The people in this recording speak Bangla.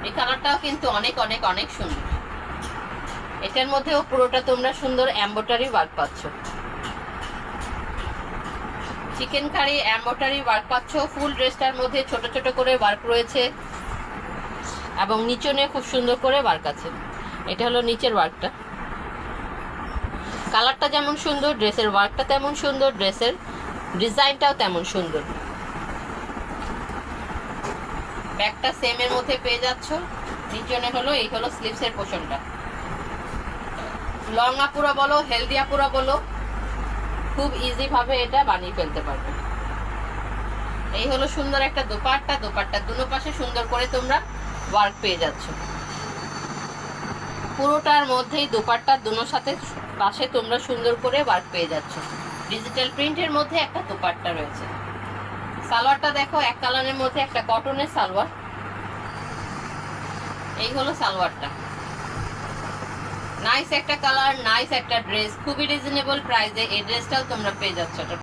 এই কালারটাও কিন্তু অনেক অনেক অনেক সুন্দর। এটার মধ্যেও পুরোটা তোমরা সুন্দর এমব্রয়ডারি ওয়ার্ক পাচ্ছ, চিকেন কারি এমব্রয়ডারি ওয়ার্ক পাচ্ছ। ফুল ড্রেসটার মধ্যে ছোট ছোট করে ওয়ার্ক রয়েছে এবং নিচনে খুব সুন্দর করে ওয়ার্ক আছে। এটা হলো নিচের ওয়ার্কটা। কালারটা যেমন সুন্দর, ড্রেসের ওয়ার্কটা তেমন সুন্দর, ড্রেসের ডিজাইনটাও তেমন সুন্দর। ব্যাকটা সেম এর মধ্যে পেয়ে যাচ্ছ। নিচনে হলো এই হলো স্লিভসের পোর্শনটা। লং আপুরা বলো, হেলদি আপুরা বলো, খুব ইজি ভাবে এটা বানিয়ে ফেলতে পারবে। এই হলো সুন্দর একটা দোপাট্টা। দোপাট্টার দুনো পাশে সুন্দর করে তোমরা ওয়ার্ক পেয়ে যাচ্ছ। পুরোটার মধ্যেই দোপাট্টার দুনো সাথে পাশে তোমরা সুন্দর করে ওয়ার্ক পেয়ে যাচ্ছ। ডিজিটাল প্রিন্টের মধ্যে একটা দোপাট্টা রয়েছে। সালোয়ারটা দেখো, এক কালারের মধ্যে একটা কটনের সালোয়ার। এই হলো সালোয়ারটা। নাইস একটা কালার, নাইস একটা ড্রেস, খুবই রিজনেবল প্রাইসে এই ড্রেসটাও তোমরা পেয়ে যাচ্ছ।